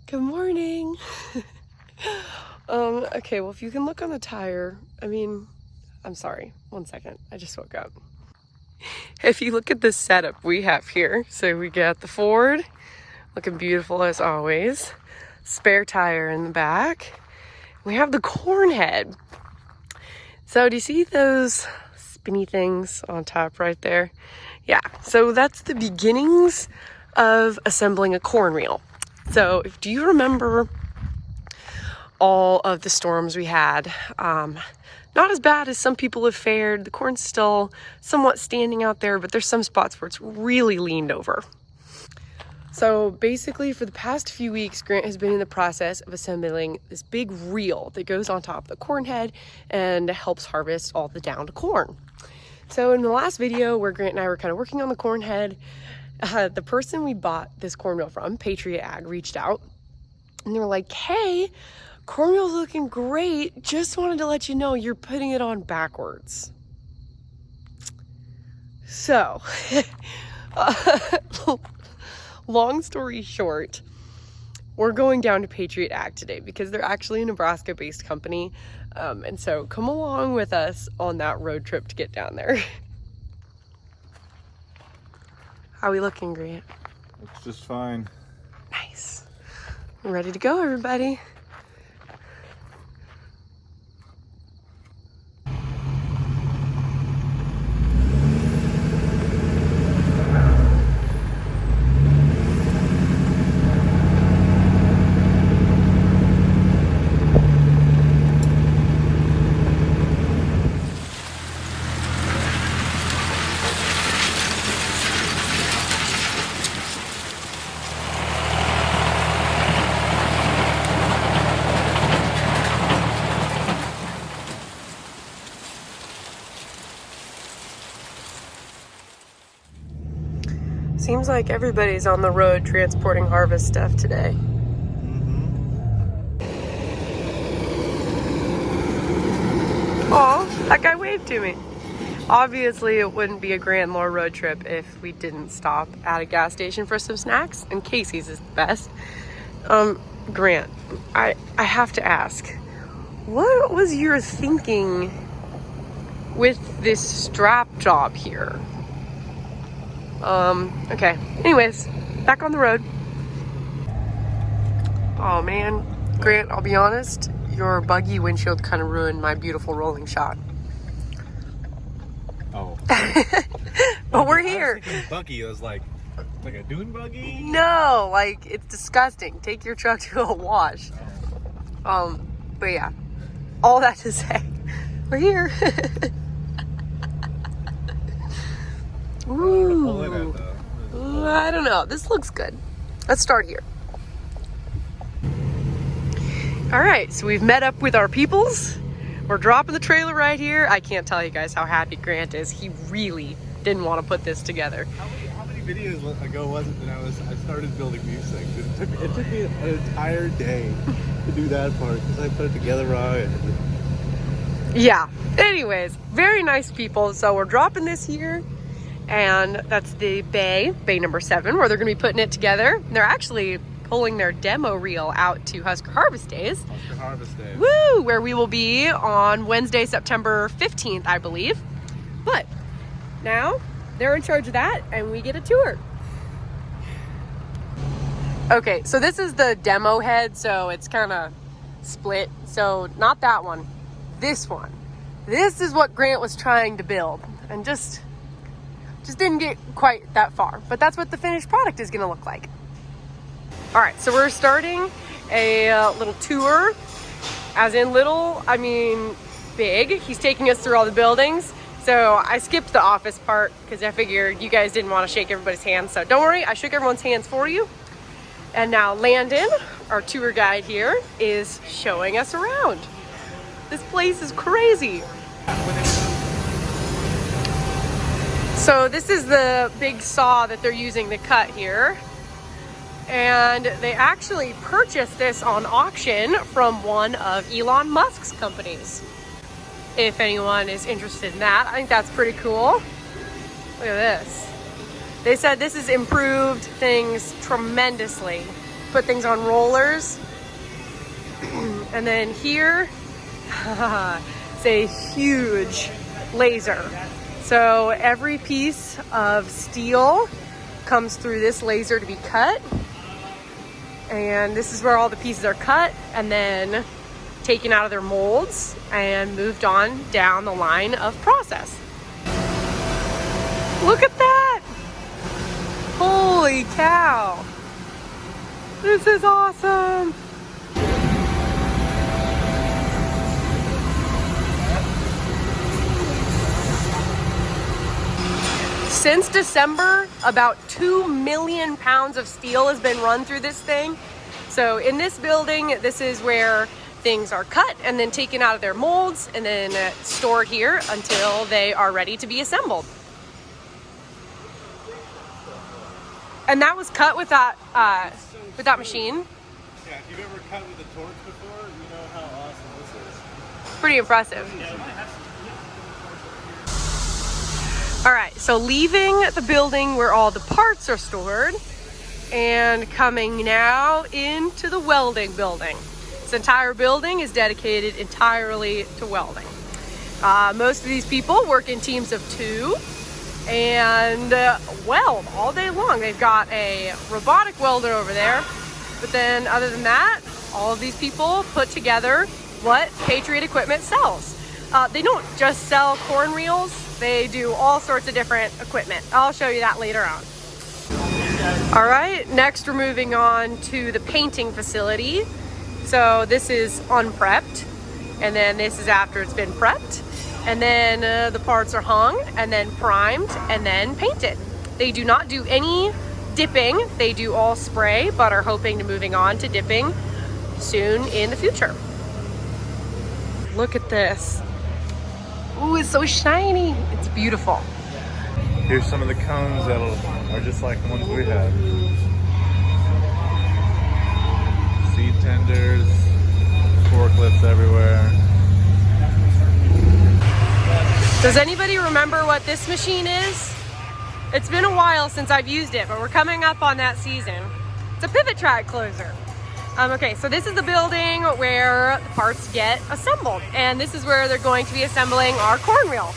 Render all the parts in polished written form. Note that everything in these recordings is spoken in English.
Good morning. Okay, well, if you can look on the tire, I'm sorry, 1 second, I just woke up. If you look at the setup we have here, so we got the Ford, looking beautiful as always, spare tire in the back. We have the corn head. So do you see those spinny things on top right there? Yeah, so that's the beginnings of assembling a corn reel. So do you remember all of the storms we had? Not as bad as some people have fared. The corn's still somewhat standing out there, but there's some spots where it's really leaned over. So basically for the past few weeks, Grant has been in the process of assembling this big reel that goes on top of the corn head and helps harvest all the downed corn. So in the last video where Grant and I were kind of working on the corn head, the person we bought this corn reel from, Patriot Ag, reached out and they were like, hey, corn reel's looking great. Just wanted to let you know you're putting it on backwards. So, long story short, we're going down to Patriot Ag today because they're actually a Nebraska-based company. And so come along with us on that road trip to get down there. How are we looking, Grant? Looks just fine. Nice. We're ready to go, everybody. Seems like everybody's on the road transporting harvest stuff today. Aw, that guy waved to me. Obviously, it wouldn't be a Grand Lore road trip if we didn't stop at a gas station for some snacks, and Casey's is the best. Grant, I have to ask, what was your thinking with this strap job here? Okay. Anyways, back on the road. Oh man, Grant, I'll be honest, your buggy windshield kind of ruined my beautiful rolling shot. Oh. But we're here. Buggy was like a dune buggy? No, like it's disgusting. Take your truck to a wash. But yeah, all that to say, we're here. Ooh. I don't know. This looks good. Let's start here. All right, so we've met up with our peoples. We're dropping the trailer right here. I can't tell you guys how happy Grant is. He really didn't want to put this together. How many videos ago was it that I started building music? It took me an entire day to do that part because I put it together wrong. Yeah. Anyways, very nice people. So we're dropping this here. And that's the bay number 7, where they're going to be putting it together. And they're actually pulling their demo reel out to Husker Harvest Days. Husker Harvest Days. Woo! Where we will be on Wednesday, September 15th, I believe. But now they're in charge of that and we get a tour. Okay, so this is the demo head, so it's kind of split. So not that one, this one. This is what Grant was trying to build and just didn't get quite that far, but that's what the finished product is going to look like. All right, so we're starting a little tour, as in little, I mean big. He's taking us through all the buildings. So I skipped the office part because I figured you guys didn't want to shake everybody's hands. So don't worry, I shook everyone's hands for you. And now Landon, our tour guide here, is showing us around. This place is crazy. So this is the big saw that they're using to cut here. And they actually purchased this on auction from one of Elon Musk's companies. If anyone is interested in that, I think that's pretty cool. Look at this. They said this has improved things tremendously. put things on rollers. And then here, it's a huge laser. So every piece of steel comes through this laser to be cut. And this is where all the pieces are cut and then taken out of their molds and moved on down the line of process. Look at that! Holy cow! This is awesome! Since December, about 2 million pounds of steel has been run through this thing. So in this building, this is where things are cut and then taken out of their molds and then stored here until they are ready to be assembled. And that was cut with that machine. Yeah, if you've ever cut with a torch before, you know how awesome this is. Pretty impressive. All right, so leaving the building where all the parts are stored and coming now into the welding building. This entire building is dedicated entirely to welding. Most of these people work in teams of 2 and weld all day long. They've got a robotic welder over there, but then other than that, all of these people put together what Patriot Equipment sells. They don't just sell corn reels, they do all sorts of different equipment. I'll show you that later on. All right, next we're moving on to the painting facility. So this is unprepped, and then this is after it's been prepped. And then the parts are hung and then primed and then painted. They do not do any dipping. They do all spray, but are hoping to moving on to dipping soon in the future. Look at this. Ooh, it's so shiny. It's beautiful. Here's some of the cones that are just like the ones we have. Seed tenders, forklifts everywhere. Does anybody remember what this machine is? It's been a while since I've used it, but we're coming up on that season. It's a pivot track closer. Okay, so this is the building where the parts get assembled, and this is where they're going to be assembling our corn reel.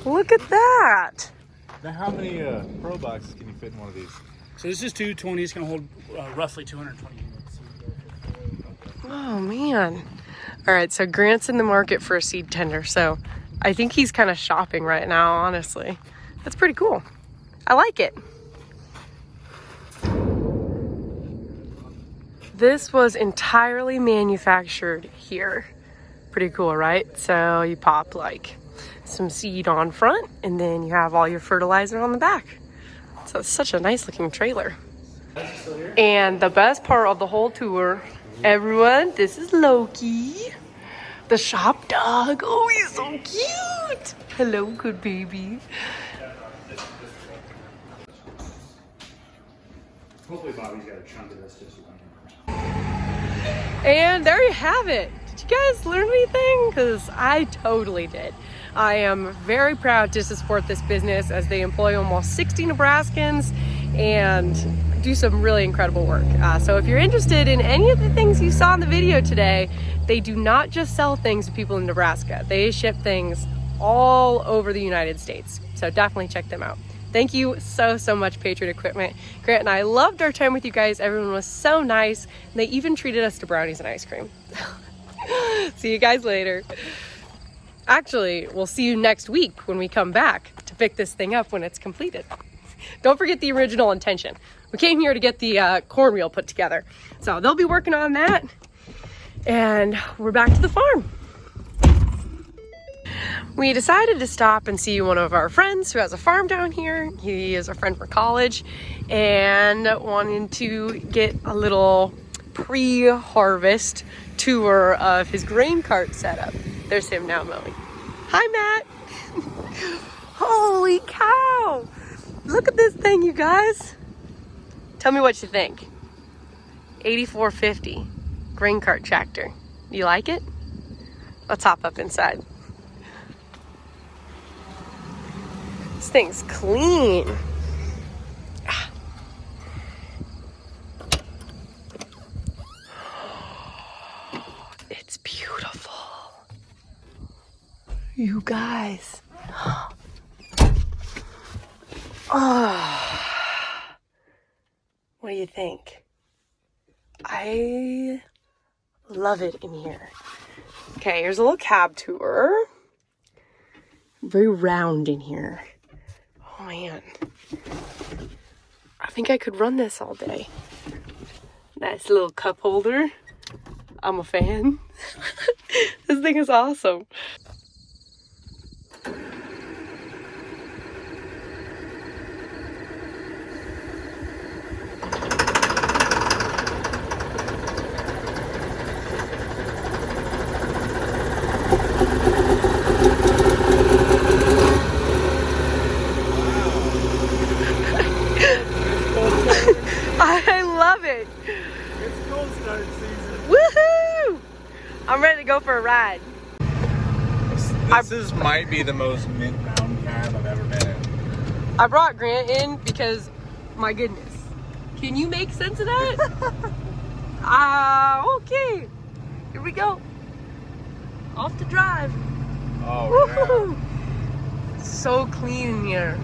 Look at that! Now, how many Pro boxes can you fit in one of these? So this is 220. It's going to hold roughly 220 units. Oh man. All right, so Grant's in the market for a seed tender, so I think he's kind of shopping right now, honestly. That's pretty cool. I like it. This was entirely manufactured here. Pretty cool, right? So you pop like some seed on front and then you have all your fertilizer on the back. So it's such a nice looking trailer. And the best part of the whole tour, everyone, this is Loki, the shop dog. Oh, he's so cute. Hello, good baby. Hopefully Bobby's got a chunk of this just And there you have it. Did you guys learn anything? Because I totally did. I am very proud to support this business as they employ almost 60 Nebraskans and do some really incredible work. So if you're interested in any of the things you saw in the video today, they do not just sell things to people in Nebraska. They ship things all over the United States. So definitely check them out. Thank you so much, Patriot Equipment. Grant and I loved our time with you guys. Everyone was so nice. And they even treated us to brownies and ice cream. See you guys later. Actually, we'll see you next week when we come back to pick this thing up when it's completed. Don't forget the original intention. We came here to get the corn reel put together. So they'll be working on that. And we're back to the farm. We decided to stop and see one of our friends who has a farm down here. He is a friend from college and wanted to get a little pre-harvest tour of his grain cart setup. There's him now mowing. Hi, Matt. Holy cow. Look at this thing, you guys. Tell me what you think. 8450 grain cart tractor. You like it? Let's hop up inside. This thing's clean. It's beautiful. You guys. Oh. What do you think? I love it in here. Okay, here's a little cab tour. Very round in here. Oh man. I think I could run this all day. Nice little cup holder. I'm a fan. This thing is awesome. I love it. It's cold start season. Woohoo! I'm ready to go for a ride. This might be the most mid-mountain cab I've ever been in. I brought Grant in because, my goodness, can you make sense of that? Okay. Here we go. Off to drive. Oh, Woohoo! So clean in here.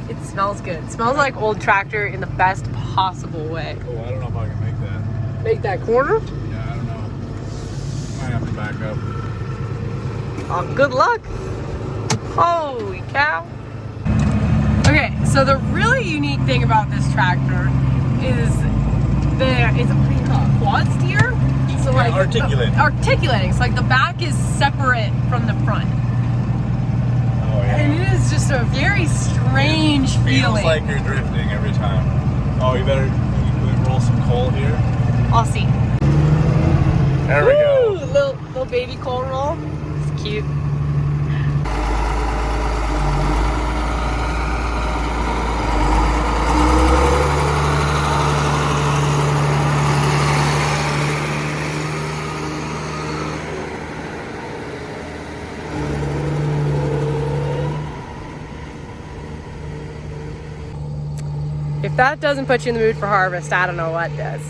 It smells good. It smells like old tractor in the best possible way. yeah. Oh, I don't know if I can make that. Make that corner? Yeah, I don't know. Might have to back up. Oh, good luck. Holy cow. Okay, so the really unique thing about this tractor is it's what do you call it? Quad steer? So like articulating. So like the back is separate from the front. Oh yeah. And it is just a very strange feeling. Feels like you're drifting every time. Oh, you better roll some coal here. I'll see. There we go. Little baby coal roll. It's cute. If that doesn't put you in the mood for harvest, I don't know what does.